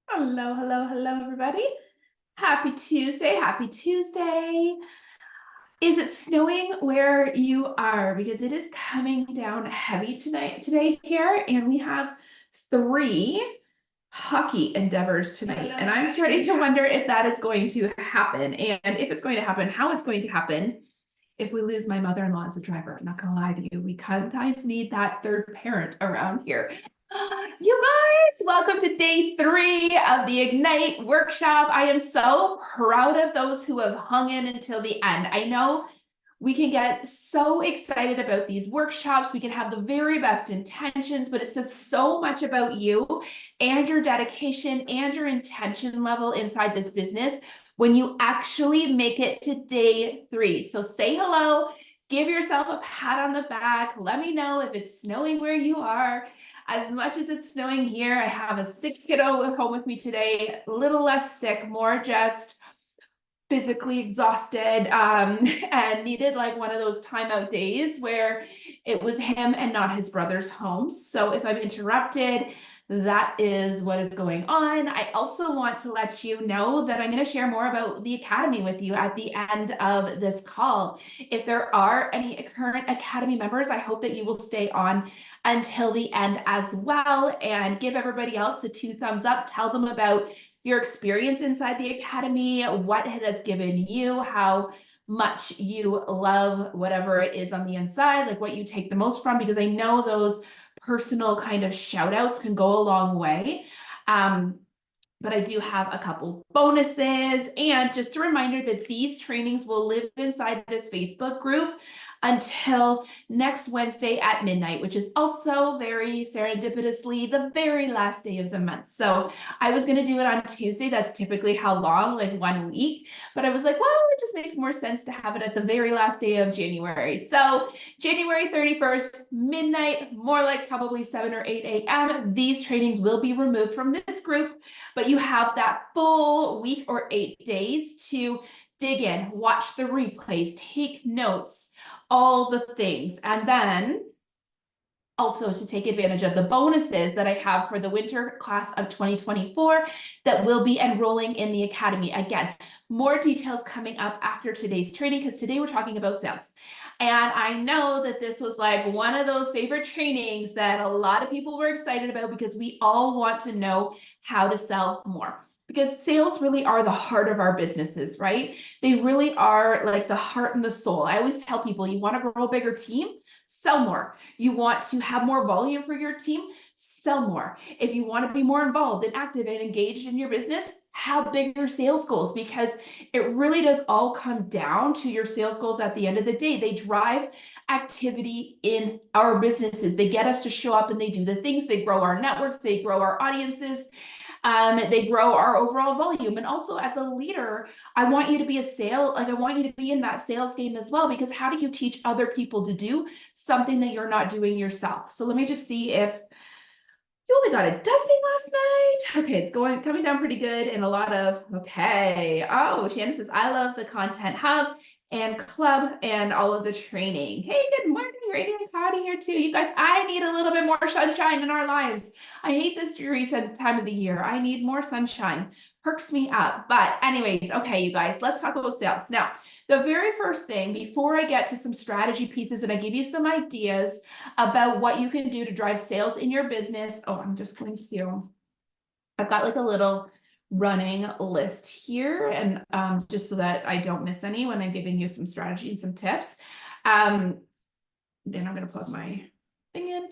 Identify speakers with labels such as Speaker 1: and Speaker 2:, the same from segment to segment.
Speaker 1: Hello, hello, hello, everybody. Happy Tuesday. Happy Tuesday. Is it snowing where you are? Because it is coming down heavy today here, and we have three hockey endeavors tonight. And I'm starting to wonder if that is going to happen, and if it's going to happen, how it's going to happen. If we lose my mother-in-law as a driver, I'm not gonna lie to you, we sometimes need that third parent around here. You guys, welcome to day 3 of the Ignite workshop. I am so proud of those who have hung in until the end. I know we can get so excited about these workshops. We can have the very best intentions, but it says so much about you and your dedication and your intention level inside this business when you actually make it to day 3. So say hello, give yourself a pat on the back. Let me know if it's snowing where you are. As much as it's snowing here, I have a sick kiddo at home with me today, a little less sick, more just physically exhausted, and needed like one of those timeout days where it was him and not his brother's home. So if I'm interrupted, that is what is going on. I also want to let you know that I'm going to share more about the Academy with you at the end of this call. If there are any current Academy members, I hope that you will stay on until the end as well and give everybody else the 2 thumbs up. Tell them about your experience inside the Academy, what it has given you, how much you love whatever it is on the inside, like what you take the most from, because I know those personal kind of shout outs can go a long way. But I do have a couple bonuses, and just a reminder that these trainings will live inside this Facebook group until next Wednesday at midnight, which is also very serendipitously the very last day of the month. So I was going to do it on Tuesday. That's typically how long, like 1 week. But I was like, well, it just makes more sense to have it at the very last day of January. So January 31st, midnight, more like probably 7 or 8 a.m. These trainings will be removed from this group, but you have that full week or 8 days to dig in, watch the replays, take notes, all the things. And then also to take advantage of the bonuses that I have for the winter class of 2024 that will be enrolling in the Academy. Again, more details coming up after today's training, because today we're talking about sales. And I know that this was like one of those favorite trainings that a lot of people were excited about, because we all want to know how to sell more. Because sales really are the heart of our businesses, right? They really are like the heart and the soul. I always tell people, you want to grow a bigger team, sell more. You want to have more volume for your team, sell more. If you want to be more involved and active and engaged in your business, have bigger sales goals, because it really does all come down to your sales goals at the end of the day. They drive activity in our businesses. They get us to show up and they do the things. They grow our networks, they grow our audiences. They grow our overall volume. And also, as a leader, I want you to be I want you to be in that sales game as well, because how do you teach other people to do something that you're not doing yourself? So let me just see if you only got a dusting last night. Okay, it's coming down pretty good, and a lot of, okay. Oh, Shannon says, I love the Content Hub and Club and all of the training. Hey, good morning, Radio and Cloudy here too. You guys, I need a little bit more sunshine in our lives. I hate this dreary time of the year. I need more sunshine. Perks me up. But anyways, okay, you guys, let's talk about sales. Now, the very first thing, before I get to some strategy pieces and I give you some ideas about what you can do to drive sales in your business. Oh, I'm just going to, I've got like a little running list here, and just so that I don't miss any when I'm giving you some strategy and some tips. Then I'm going to plug my thing in.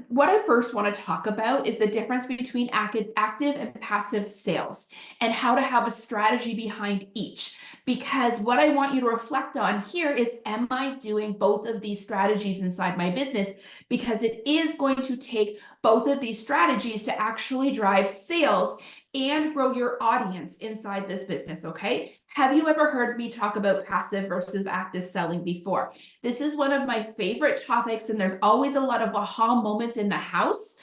Speaker 1: What I first want to talk about is the difference between active and passive sales, and how to have a strategy behind each. Because what I want you to reflect on here is, am I doing both of these strategies inside my business? Because it is going to take both of these strategies to actually drive sales and grow your audience inside this business, okay? Have you ever heard me talk about passive versus active selling before? This is one of my favorite topics, and there's always a lot of aha moments in the house.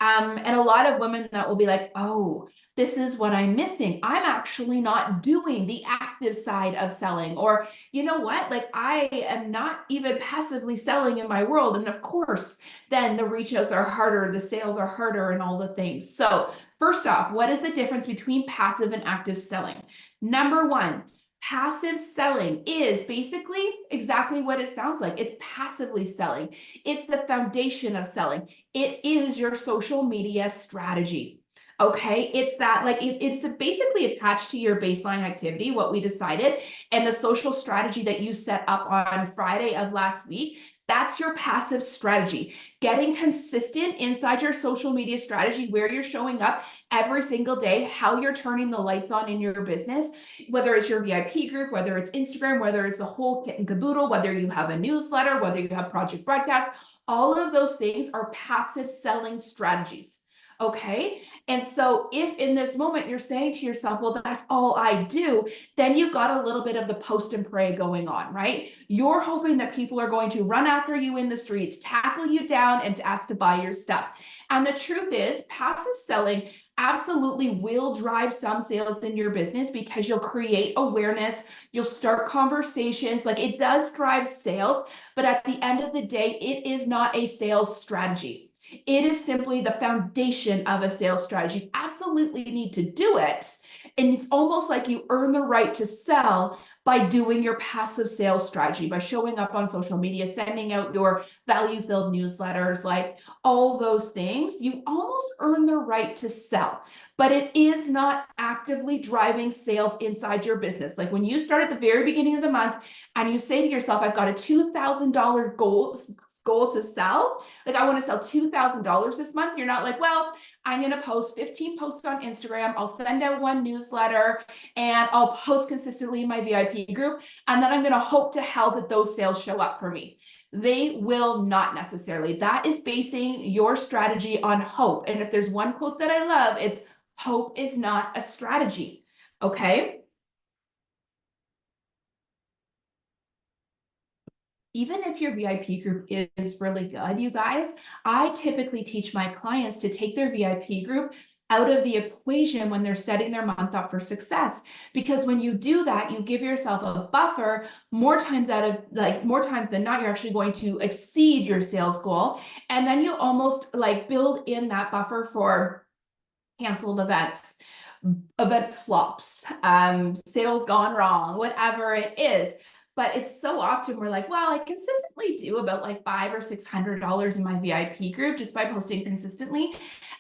Speaker 1: And a lot of women that will be like, oh, this is what I'm missing. I'm actually not doing the active side of selling. Or, you know what? Like, I am not even passively selling in my world. And of course, then the reach outs are harder, the sales are harder, and all the things. So First off, what is the difference between passive and active selling? Number one, passive selling is basically exactly what it sounds like. It's passively selling. It's the foundation of selling. It is your social media strategy. Okay, it's that like it's basically attached to your baseline activity, what we decided, and the social strategy that you set up on Friday of last week. That's your passive strategy. Getting consistent inside your social media strategy, where you're showing up every single day, how you're turning the lights on in your business, whether it's your VIP group, whether it's Instagram, whether it's the whole kit and caboodle, whether you have a newsletter, whether you have project broadcasts, all of those things are passive selling strategies. Okay. And so if in this moment you're saying to yourself, well, that's all I do, then you've got a little bit of the post and pray going on, right? You're hoping that people are going to run after you in the streets, tackle you down, and ask to buy your stuff. And the truth is, passive selling absolutely will drive some sales in your business because you'll create awareness, you'll start conversations, like it does drive sales, but at the end of the day, it is not a sales strategy. It is simply the foundation of a sales strategy. You absolutely need to do it. And it's almost like you earn the right to sell by doing your passive sales strategy, by showing up on social media, sending out your value-filled newsletters, like all those things. You almost earn the right to sell, but it is not actively driving sales inside your business. Like when you start at the very beginning of the month and you say to yourself, I've got a $2,000 goal to sell, like I want to sell $2,000 this month. You're not like, well, I'm going to post 15 posts on Instagram. I'll send out one newsletter and I'll post consistently in my VIP group. And then I'm going to hope to hell that those sales show up for me. They will not necessarily. That is basing your strategy on hope. And if there's one quote that I love, it's hope is not a strategy. Okay. Even if your VIP group is really good, you guys, I typically teach my clients to take their VIP group out of the equation when they're setting their month up for success. Because when you do that, you give yourself a buffer. More times than not, you're actually going to exceed your sales goal. And then you almost like build in that buffer for canceled events, event flops, sales gone wrong, whatever it is. But it's so often we're like, well, I consistently do about like $500 or $600 in my VIP group just by posting consistently.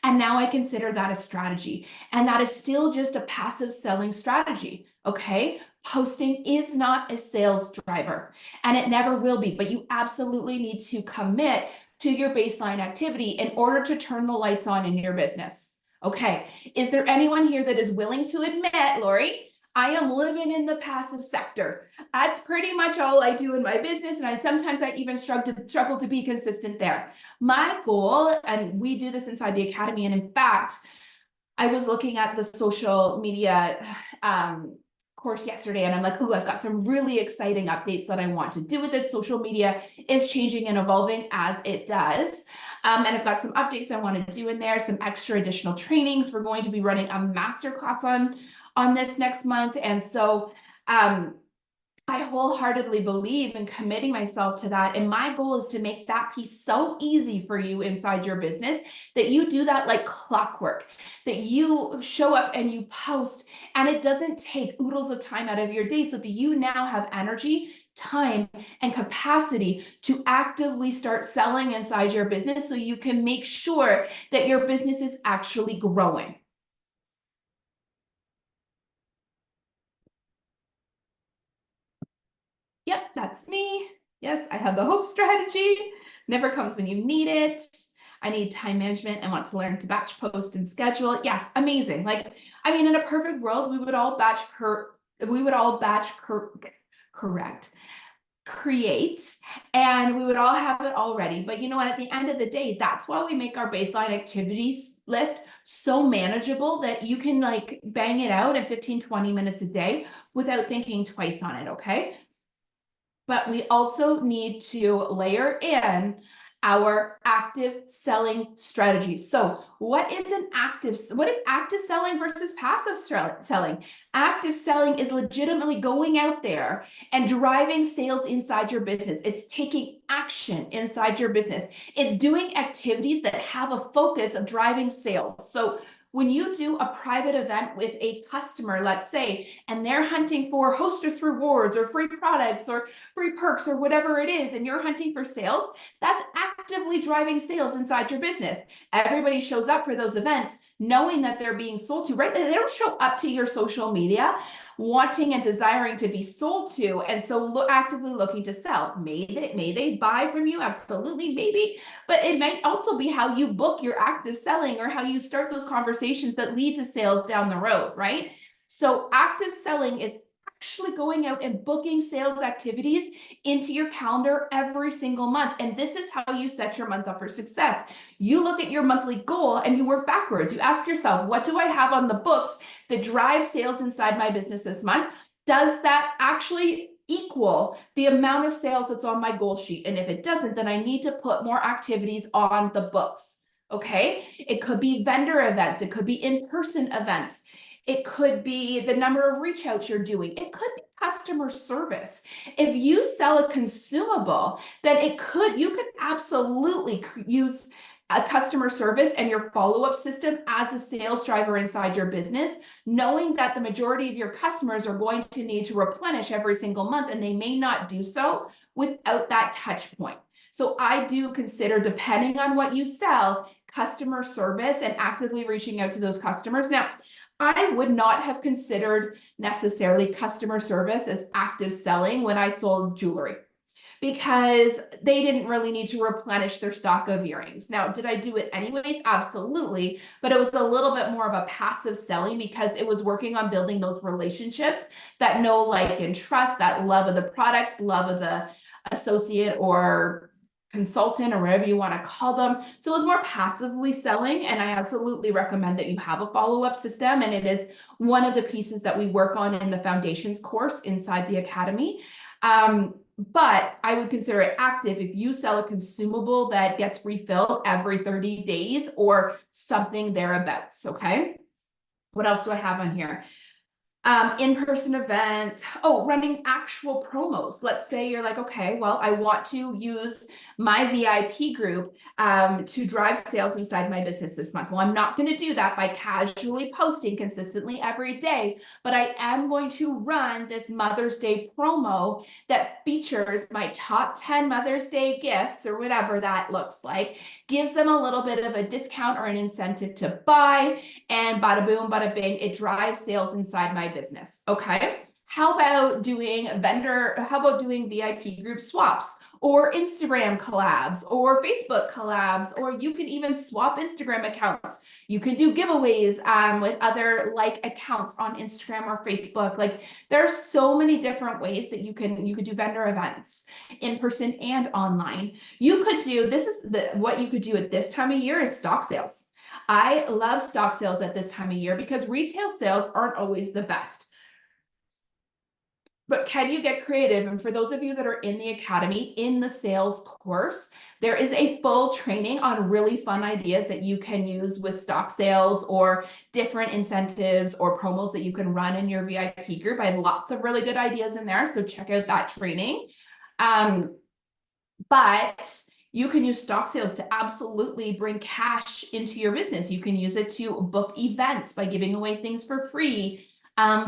Speaker 1: And now I consider that a strategy. And that is still just a passive selling strategy. Okay. Posting is not a sales driver and it never will be, but you absolutely need to commit to your baseline activity in order to turn the lights on in your business. Okay. Is there anyone here that is willing to admit, Lori, I am living in the passive sector? That's pretty much all I do in my business. And sometimes I even struggle to be consistent there. My goal, and we do this inside the academy. And in fact, I was looking at the social media course yesterday and I'm like, ooh, I've got some really exciting updates that I want to do with it. Social media is changing and evolving as it does. And I've got some updates I want to do in there, some extra additional trainings. We're going to be running a masterclass on this next month. And so I wholeheartedly believe in committing myself to that. And my goal is to make that piece so easy for you inside your business that you do that like clockwork, that you show up and you post and it doesn't take oodles of time out of your day so that you now have energy, time, and capacity to actively start selling inside your business so you can make sure that your business is actually growing. Yep, that's me. Yes, I have the hope strategy. Never comes when you need it. I need time management and want to learn to batch post and schedule. Yes, amazing. Like, I mean, in a perfect world, we would all correct, create, and we would all have it already. But you know what, at the end of the day, that's why we make our baseline activities list so manageable that you can like bang it out in 15, 20 minutes a day without thinking twice on it, okay? But we also need to layer in our active selling strategies. So what is active selling versus passive selling? Active selling is legitimately going out there and driving sales inside your business. It's taking action inside your business. It's doing activities that have a focus of driving sales. So When you do a private event with a customer, let's say, and they're hunting for hostess rewards or free products or free perks or whatever it is, and you're hunting for sales, that's actively driving sales inside your business. Everybody shows up for those events knowing that they're being sold to, right? They don't show up to your social media wanting and desiring to be sold to, and so actively looking to sell. May they buy from you? Absolutely, maybe. But it might also be how you book your active selling or how you start those conversations that lead to sales down the road, right? So active selling is actually going out and booking sales activities into your calendar every single month. And this is how you set your month up for success. You look at your monthly goal and you work backwards. You ask yourself, what do I have on the books that drive sales inside my business this month? Does that actually equal the amount of sales that's on my goal sheet? And if it doesn't, then I need to put more activities on the books. Okay. It could be vendor events. It could be in-person events. It could be the number of reach outs you're doing. It could be customer service. If you sell a consumable, then you could absolutely use a customer service and your follow-up system as a sales driver inside your business, knowing that the majority of your customers are going to need to replenish every single month, and they may not do so without that touch point. So I do consider, depending on what you sell, customer service and actively reaching out to those customers. Now, I would not have considered necessarily customer service as active selling when I sold jewelry, because they didn't really need to replenish their stock of earrings. Now, did I do it anyways? Absolutely. But it was a little bit more of a passive selling because it was working on building those relationships, that know, like, and trust, that love of the products, love of the associate or consultant or whatever you want to call them. So it was more passively selling. And I absolutely recommend that you have a follow-up system. And it is one of the pieces that we work on in the foundations course inside the academy. But I would consider it active if you sell a consumable that gets refilled every 30 days or something thereabouts. Okay. What else do I have on here? In-person events. Oh, running actual promos. Let's say you're like, okay, well, I want to use my VIP group to drive sales inside my business this month. Well, I'm not going to do that by casually posting consistently every day, but I am going to run this Mother's Day promo that features my top 10 Mother's Day gifts, or whatever that looks like, gives them a little bit of a discount or an incentive to buy, and bada boom, bada bing, it drives sales inside my business. Okay. How about doing VIP group swaps, or Instagram collabs, or Facebook collabs, or you can even swap Instagram accounts. You can do giveaways with other like accounts on Instagram or Facebook. Like, there's so many different ways that you could do vendor events in person and online. You could do, what you could do at this time of year is stock sales. I love stock sales at this time of year because retail sales aren't always the best. But can you get creative? And for those of you that are in the academy, in the sales course, there is a full training on really fun ideas that you can use with stock sales or different incentives or promos that you can run in your VIP group. I have lots of really good ideas in there, so check out that training. But you can use stock sales to absolutely bring cash into your business. You can use it to book events by giving away things for free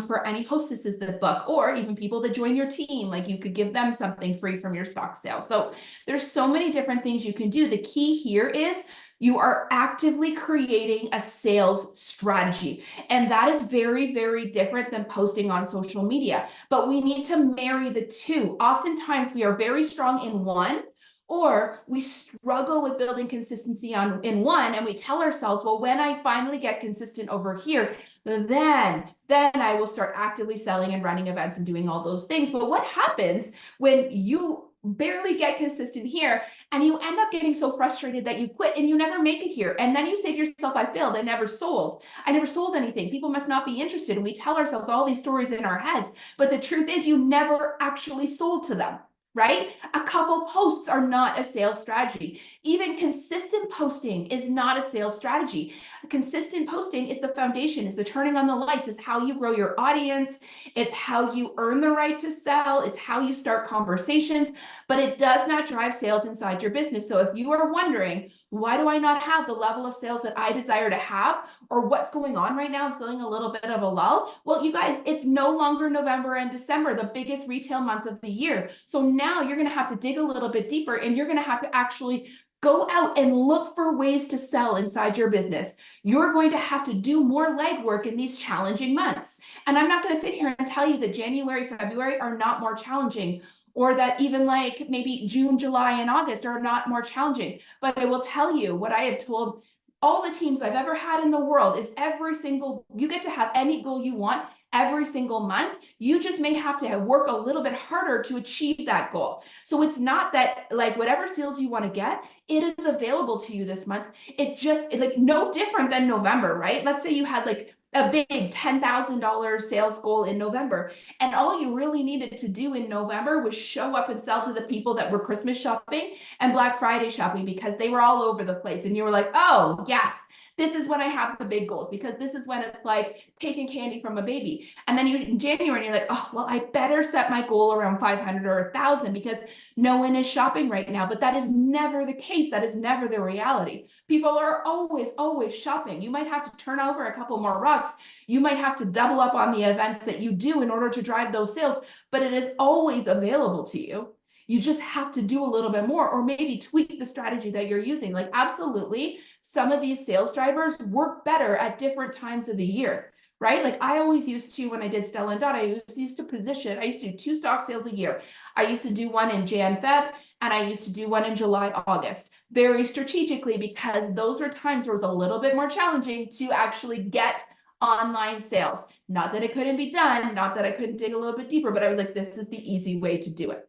Speaker 1: for any hostesses that book, or even people that join your team. Like, you could give them something free from your stock sale. So there's so many different things you can do. The key here is you are actively creating a sales strategy. And that is very, very different than posting on social media. But we need to marry the two. Oftentimes we are very strong in one, or we struggle with building consistency in one, and we tell ourselves, well, when I finally get consistent over here, then I will start actively selling and running events and doing all those things. But what happens when you barely get consistent here and you end up getting so frustrated that you quit and you never make it here? And then you say to yourself, I failed. I never sold anything. People must not be interested. And we tell ourselves all these stories in our heads. But the truth is, you never actually sold to them. Right? A couple posts are not a sales strategy. Even consistent posting is not a sales strategy. Consistent posting is the foundation, is the turning on the lights, is how you grow your audience. It's how you earn the right to sell. It's how you start conversations, but it does not drive sales inside your business. So if you are wondering, why do I not have the level of sales that I desire to have? Or what's going on right now? I'm feeling a little bit of a lull. Well, you guys, it's no longer November and December, the biggest retail months of the year. So now you're going to have to dig a little bit deeper, and you're going to have to actually go out and look for ways to sell inside your business. You're going to have to do more legwork in these challenging months. And I'm not going to sit here and tell you that January, February are not more challenging, or that even like maybe June, July, and August are not more challenging. But I will tell you what I have told all the teams I've ever had in the world is you get to have any goal you want every single month. You just may have to work a little bit harder to achieve that goal. So it's not that like whatever sales you want to get, it is available to you this month. It just like no different than November, right? Let's say you had like a big $10,000 sales goal in November, and all you really needed to do in November was show up and sell to the people that were Christmas shopping and Black Friday shopping, because they were all over the place. And you were like, oh yes, this is when I have the big goals, because this is when it's like taking candy from a baby. And then in January, you're like, oh, well, I better set my goal around 500 or 1,000 because no one is shopping right now. But that is never the case. That is never the reality. People are always shopping. You might have to turn over a couple more rocks. You might have to double up on the events that you do in order to drive those sales, but it is always available to you. You just have to do a little bit more, or maybe tweak the strategy that you're using. Like absolutely, some of these sales drivers work better at different times of the year, right? Like I always used to, when I did Stella & Dot, I used to do 2 stock sales a year. I used to do one in Jan, Feb, and I used to do one in July, August, very strategically, because those were times where it was a little bit more challenging to actually get online sales. Not that it couldn't be done, not that I couldn't dig a little bit deeper, but I was like, this is the easy way to do it.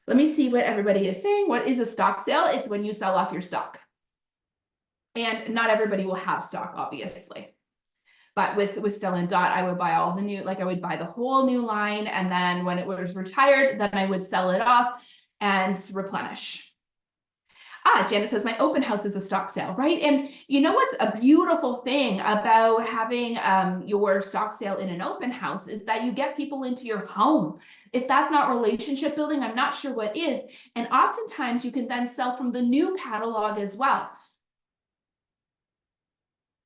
Speaker 1: Let me see what everybody is saying. What is a stock sale? It's when you sell off your stock. And not everybody will have stock, obviously. But with Stella & Dot, I would buy all the new, like I would buy the whole new line. And then when it was retired, then I would sell it off and replenish. Janet says, my open house is a stock sale, right? And you know what's a beautiful thing about having your stock sale in an open house is that you get people into your home. If that's not relationship building, I'm not sure what is. And oftentimes you can then sell from the new catalog as well.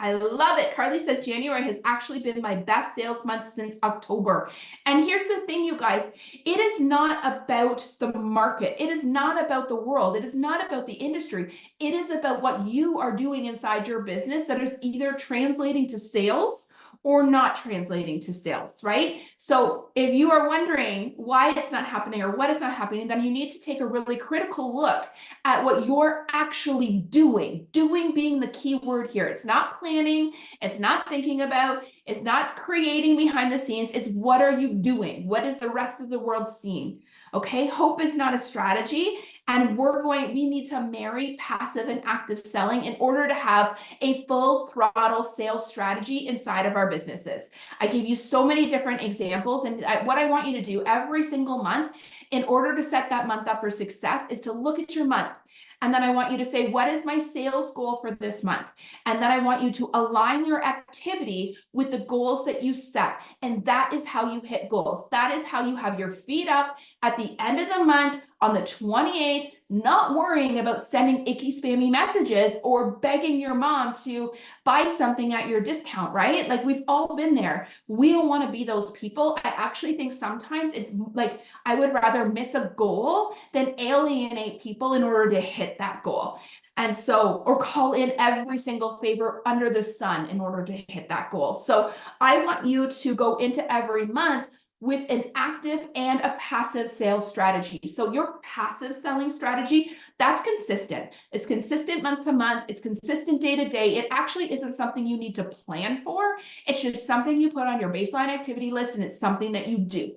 Speaker 1: I love it. Carly says January has actually been my best sales month since October. And here's the thing, you guys, it is not about the market. It is not about the world. It is not about the industry. It is about what you are doing inside your business that is either translating to sales or not translating to sales, right? So if you are wondering why it's not happening or what is not happening, then you need to take a really critical look at what you're actually doing. Doing being the key word here. It's not planning, it's not thinking about, it's not creating behind the scenes. It's what are you doing? What is the rest of the world seeing? Okay, hope is not a strategy, and we need to marry passive and active selling in order to have a full throttle sales strategy inside of our businesses. I gave you so many different examples, and what I want you to do every single month in order to set that month up for success is to look at your month. And then I want you to say, what is my sales goal for this month? And then I want you to align your activity with the goals that you set. And that is how you hit goals. That is how you have your feet up at the end of the month on the 28th, not worrying about sending icky spammy messages or begging your mom to buy something at your discount, right? Like we've all been there. We don't want to be those people. I actually think sometimes it's like I would rather miss a goal than alienate people in order to hit that goal. And so, or call in every single favor under the sun in order to hit that goal. So I want you to go into every month with an active and a passive sales strategy. So your passive selling strategy, that's consistent. It's consistent month to month. It's consistent day to day. It actually isn't something you need to plan for. It's just something you put on your baseline activity list, and it's something that you do.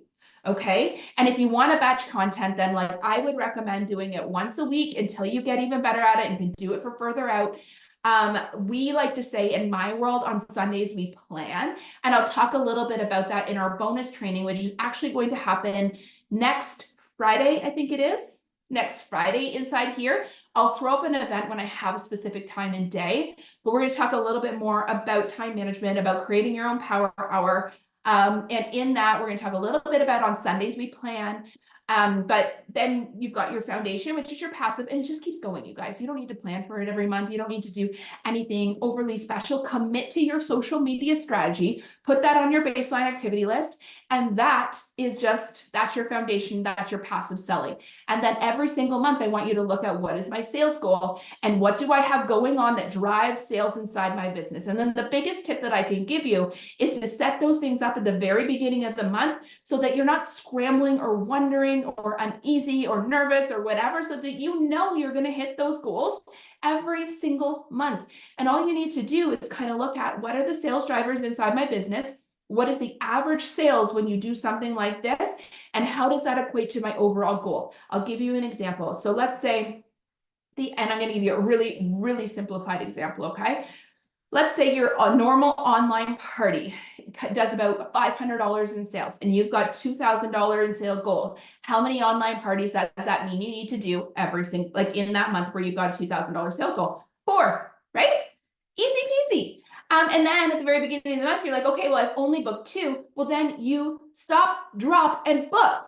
Speaker 1: Okay. And if you want to batch content, then like I would recommend doing it once a week until you get even better at it and can do it for further out. We like to say in my world on Sundays, we plan, and I'll talk a little bit about that in our bonus training, which is actually going to happen next Friday, I think it is. next Friday inside here. I'll throw up an event when I have a specific time and day, but we're going to talk a little bit more about time management, about creating your own power hour. And in that, we're going to talk a little bit about on Sundays we plan. But then you've got your foundation, which is your passive, and it just keeps going, you guys. You don't need to plan for it every month. You don't need to do anything overly special. Commit to your social media strategy, put that on your baseline activity list. And that's your foundation, that's your passive selling. And then every single month, I want you to look at what is my sales goal and what do I have going on that drives sales inside my business. And then the biggest tip that I can give you is to set those things up at the very beginning of the month so that you're not scrambling or wondering or uneasy or nervous or whatever, so that you know you're going to hit those goals every single month. And all you need to do is kind of look at what are the sales drivers inside my business? What is the average sales when you do something like this? And how does that equate to my overall goal? I'll give you an example. So let's say and I'm going to give you a really, really simplified example, okay? Let's say you're a normal online party, does about $500 in sales, and you've got $2,000 in sale goals. How many online parties does that mean you need to do every single, like in that month where you've got a $2,000 sale goal? 4, right? Easy peasy. And then at the very beginning of the month, you're like, okay, well, I've only booked 2. Well, then you stop, drop, and book.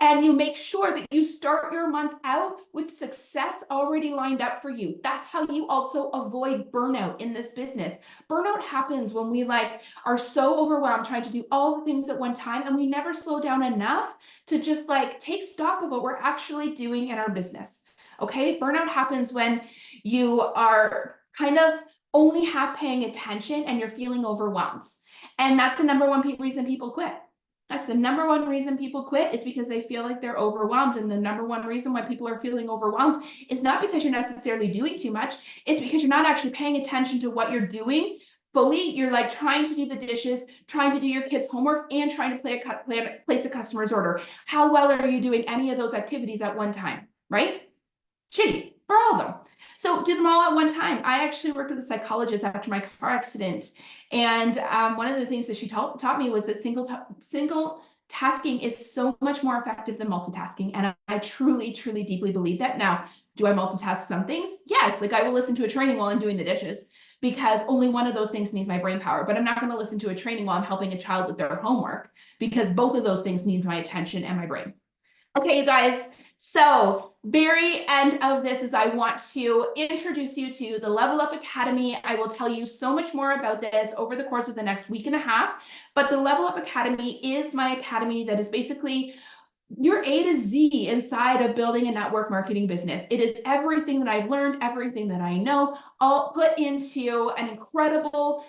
Speaker 1: And you make sure that you start your month out with success already lined up for you. That's how you also avoid burnout in this business. Burnout happens when we are so overwhelmed trying to do all the things at one time, and we never slow down enough to just take stock of what we're actually doing in our business. Okay, burnout happens when you are kind of only half paying attention and you're feeling overwhelmed. And that's the number one reason people quit. That's the number one reason people quit, is because they feel like they're overwhelmed. And the number one reason why people are feeling overwhelmed is not because you're necessarily doing too much. It's because you're not actually paying attention to what you're doing fully. You're trying to do the dishes, trying to do your kids' homework, and trying to place a customer's order. How well are you doing any of those activities at one time, right? Shitty for all of them. So do them all at one time. I actually worked with a psychologist after my car accident. And one of the things that she taught me was that single tasking is so much more effective than multitasking. And I truly, truly, deeply believe that. Now, do I multitask some things? Yes. I will listen to a training while I'm doing the dishes, because only one of those things needs my brain power. But I'm not going to listen to a training while I'm helping a child with their homework, because both of those things need my attention and my brain. Okay, you guys. So very end of this is I want to introduce you to the Level Up Academy. I will tell you so much more about this over the course of the next week and a half. But the Level Up Academy is my academy that is basically your A to Z inside of building a network marketing business. It is everything that I've learned, everything that I know, all put into an incredible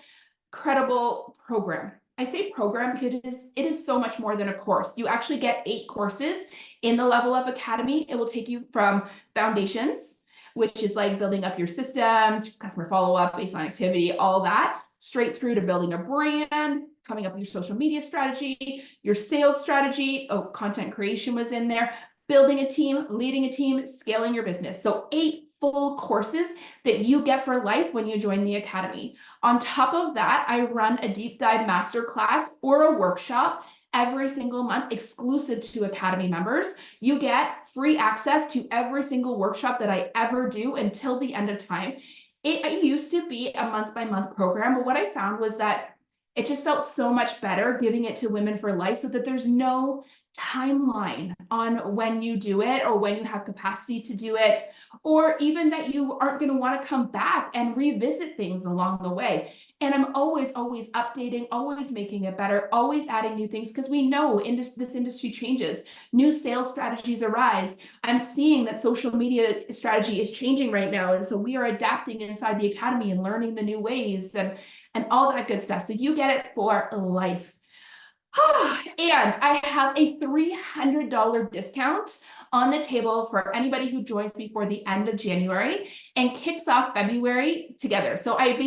Speaker 1: program. I say program because it is so much more than a course. You actually get 8 courses in the Level Up Academy. It will take you from foundations, which is building up your systems, customer follow-up, baseline activity, all that, straight through to building a brand, coming up with your social media strategy, your sales strategy. Oh, content creation was in there, building a team, leading a team, scaling your business. So 8 full courses that you get for life when you join the academy. On top of that, I run a deep dive masterclass or a workshop every single month exclusive to academy members. You get free access to every single workshop that I ever do until the end of time. It used to be a month-by-month program, but what I found was that it just felt so much better giving it to Women for Life, so that there's no timeline on when you do it or when you have capacity to do it, or even that you aren't going to want to come back and revisit things along the way. And I'm always updating, always making it better, always adding new things, because we know this industry changes. New sales strategies arise. I'm seeing that social media strategy is changing right now. And so we are adapting inside the academy and learning the new ways and all that good stuff. So you get it for life. And I have a $300 discount on the table for anybody who joins before the end of January and kicks off February together. So I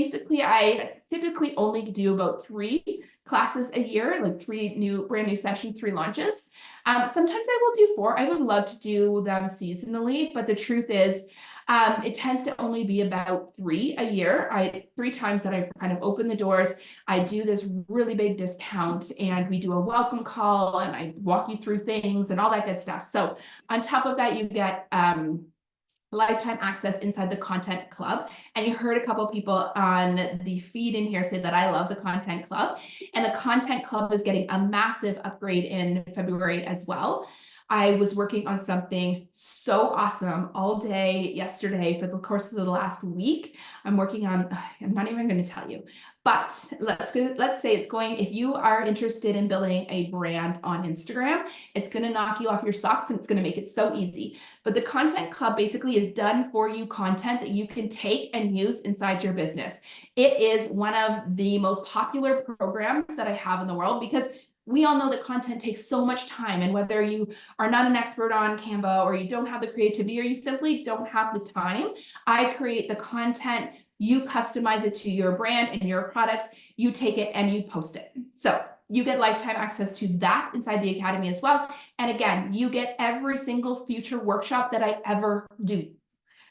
Speaker 1: typically only do about 3 classes a year, 3 brand new sessions, 3 launches. Sometimes I will do 4. I would love to do them seasonally, but the truth is, It tends to only be about 3 a year. 3 times that I kind of open the doors, I do this really big discount and we do a welcome call and I walk you through things and all that good stuff. So on top of that, you get lifetime access inside the content club. And you heard a couple people on the feed in here say that I love the content club, and the content club is getting a massive upgrade in February as well. I was working on something so awesome all day yesterday for the course of the last week. I'm working on, I'm not even going to tell you, but let's say it's going, if you are interested in building a brand on Instagram, it's going to knock you off your socks and it's going to make it so easy. But the content club basically is done for you content that you can take and use inside your business. It is one of the most popular programs that I have in the world because we all know that content takes so much time, and whether you are not an expert on Canva or you don't have the creativity or you simply don't have the time, I create the content, you customize it to your brand and your products, you take it and you post it. So you get lifetime access to that inside the Academy as well. And again, you get every single future workshop that I ever do.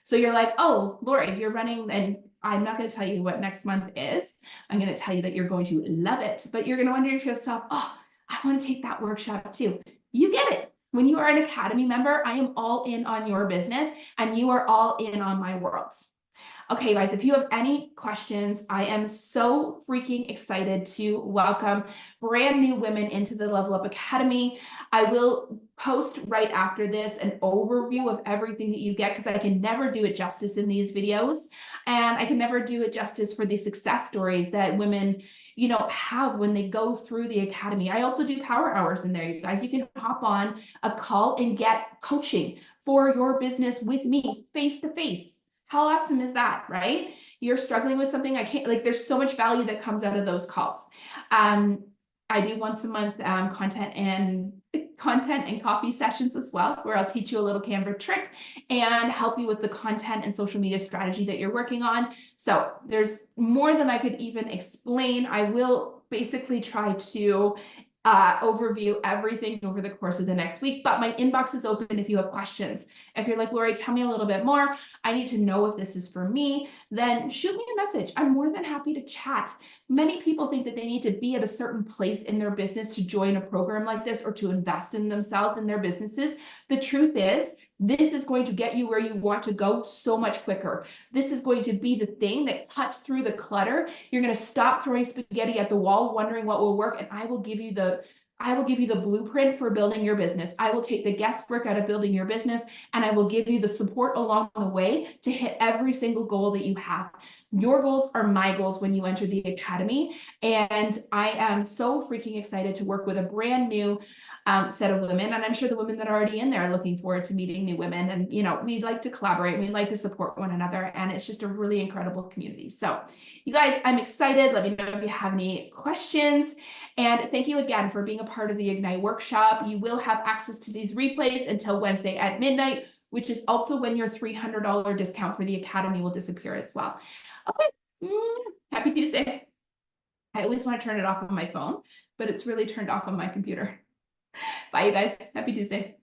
Speaker 1: So you're like, oh, Lori, you're running, and I'm not going to tell you what next month is. I'm going to tell you that you're going to love it, but you're going to wonder to yourself, oh, I want to take that workshop too. You get it. When you are an Academy member, I am all in on your business and you are all in on my world. Okay, guys, if you have any questions, I am so freaking excited to welcome brand new women into the Level Up Academy. I will post right after this an overview of everything that you get because I can never do it justice in these videos. And I can never do it justice for the success stories that women, you know, have when they go through the Academy. I also do power hours in there, you guys. You can hop on a call and get coaching for your business with me face to face. How awesome is that, right? You're struggling with something, I can't, like, there's so much value that comes out of those calls. I do once a month content and coffee sessions as well, where I'll teach you a little Canva trick and help you with the content and social media strategy that you're working on. So there's more than I could even explain. I will basically try to overview everything over the course of the next week, but my inbox is open if you have questions. If you're like, Lori, tell me a little bit more, I need to know if this is for me, then shoot me a message. I'm more than happy to chat. Many people think that they need to be at a certain place in their business to join a program like this or to invest in themselves and their businesses. The truth is, this is going to get you where you want to go so much quicker. This is going to be the thing that cuts through the clutter. You're going to stop throwing spaghetti at the wall, wondering what will work, and I will give you the blueprint for building your business. I will take the guesswork out of building your business, and I will give you the support along the way to hit every single goal that you have. Your goals are my goals when you enter the Academy, and I am so freaking excited to work with a brand new set of women, and I'm sure the women that are already in there are looking forward to meeting new women. And you know, we like to collaborate, we like to support one another, and it's just a really incredible community. So you guys, I'm excited. Let me know if you have any questions, and thank you again for being a part of the Ignite workshop. You will have access to these replays until Wednesday at midnight, which is also when your $300 discount for the Academy will disappear as well. Okay, happy Tuesday. I always want to turn it off on my phone, but it's really turned off on my computer. Bye, you guys. Happy Tuesday.